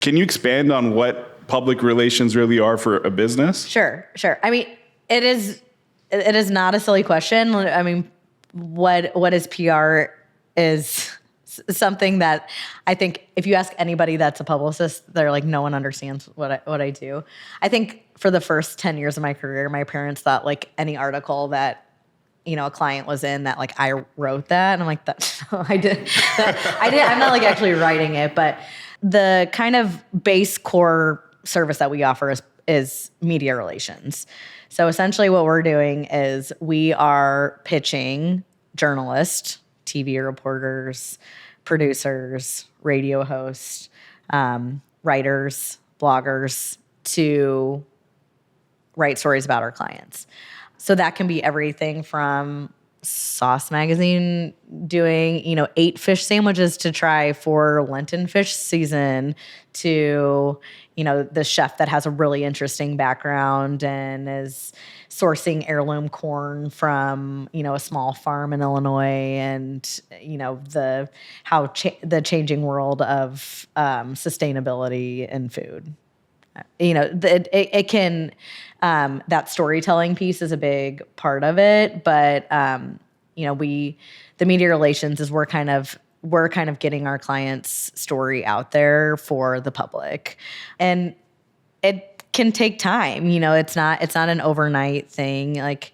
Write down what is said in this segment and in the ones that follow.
Can you expand on what public relations really are for a business? Sure. I mean, it is not a silly question. I mean, what is PR is something that I think if you ask anybody that's a publicist, they're like, no one understands what I do. I think for the first 10 years of my career, my parents thought like any article that, a client was in that like I wrote that. And I'm like, I did. I'm not like actually writing it, but the kind of base core service that we offer is media relations. So essentially what we're doing is we are pitching journalists, TV reporters, producers, radio hosts, writers, bloggers to write stories about our clients. So that can be everything from Sauce Magazine doing, 8 fish sandwiches to try for Lenten fish season to, the chef that has a really interesting background and is sourcing heirloom corn from, a small farm in Illinois and, the changing world of sustainability in food. It can, that storytelling piece is a big part of it, but, the media relations is we're kind of getting our clients' story out there for the public. And it can take time, it's not an overnight thing. Like,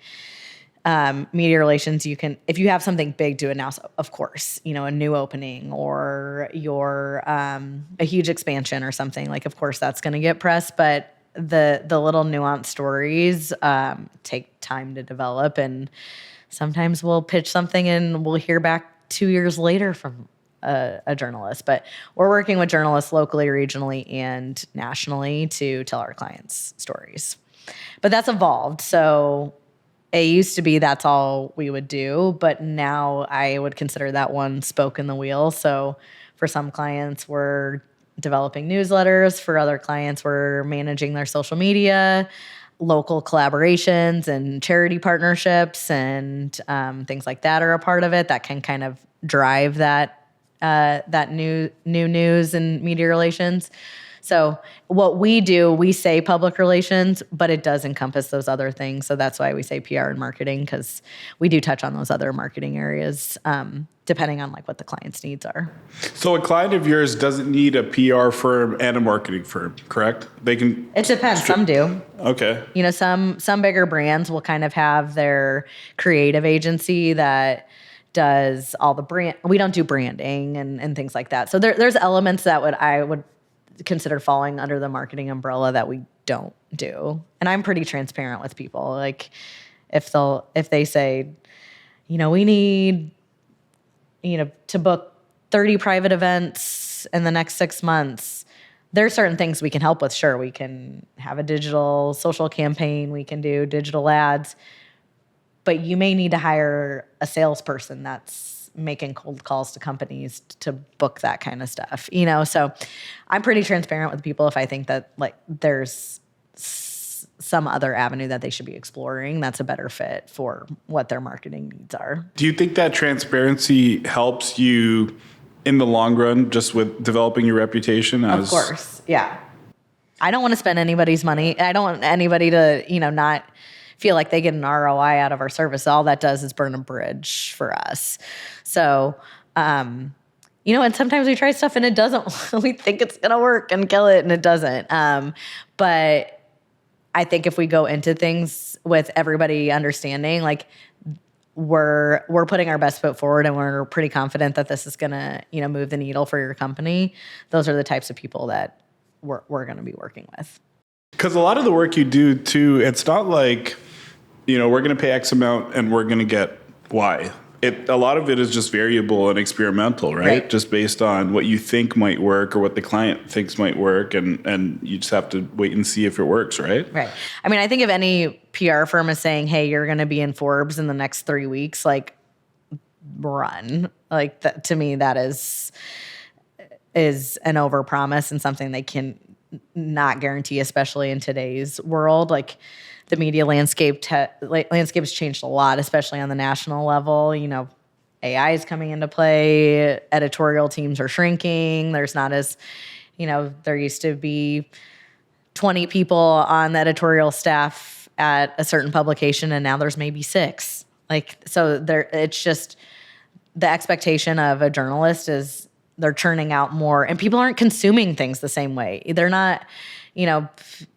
media relations, if you have something big to announce, of course, a new opening or a huge expansion or something, like, of course that's going to get press, but the little nuanced stories take time to develop. And sometimes we'll pitch something and we'll hear back 2 years later from a journalist, but we're working with journalists locally, regionally, and nationally to tell our clients' stories. But that's evolved. So it used to be that's all we would do, but now I would consider that one spoke in the wheel. So for some clients, we're developing newsletters. For other clients, we're managing their social media, local collaborations and charity partnerships and things like that are a part of it that can kind of drive that new news and media relations. So what we do, we say public relations, but it does encompass those other things. So that's why we say PR and marketing, because we do touch on those other marketing areas, depending on like what the client's needs are. So a client of yours doesn't need a PR firm and a marketing firm, correct? They can. It depends. Some do. Okay. Some bigger brands will kind of have their creative agency that does all the brand. We don't do branding and things like that. So there's elements that I would consider falling under the marketing umbrella that we don't do. And I'm pretty transparent with people. Like if they say, we need, to book 30 private events in the next 6 months, there are certain things we can help with. Sure, we can have a digital social campaign. We can do digital ads. But you may need to hire a salesperson that's making cold calls to companies to book that kind of stuff, So I'm pretty transparent with people if I think that like there's some other avenue that they should be exploring that's a better fit for what their marketing needs are. Do you think that transparency helps you in the long run just with developing your reputation? Of course, yeah. I don't want to spend anybody's money. I don't want anybody to, not feel like they get an ROI out of our service. All that does is burn a bridge for us. So, and sometimes we try stuff and it doesn't. We think it's going to work and kill it and it doesn't. But I think if we go into things with everybody understanding, like we're putting our best foot forward and we're pretty confident that this is going to, move the needle for your company. Those are the types of people that we're going to be working with. Because a lot of the work you do too, it's not like, we're going to pay X amount and we're going to get Y. A lot of it is just variable and experimental, right? Just based on what you think might work or what the client thinks might work, and you just have to wait and see if it works, right? Right. I mean, I think if any PR firm is saying, hey, you're going to be in Forbes in the next 3 weeks, like, run. Like, that, to me, that is an overpromise and something they can not guarantee, especially in today's world. Like, the media landscape has changed a lot, especially on the national level. AI is coming into play. Editorial teams are shrinking. There's not as, there used to be 20 people on the editorial staff at a certain publication, and now there's maybe 6. So it's just the expectation of a journalist is they're churning out more, and people aren't consuming things the same way. They're not,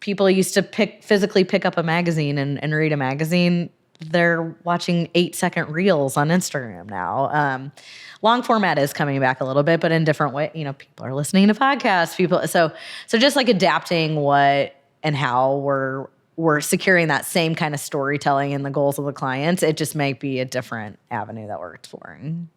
people used to physically pick up a magazine and read a magazine. They're watching 8-second reels on Instagram now. Long format is coming back a little bit, but in different way. People are listening to podcasts. So just like adapting what and how we're securing that same kind of storytelling and the goals of the clients. It just might be a different avenue that we're exploring.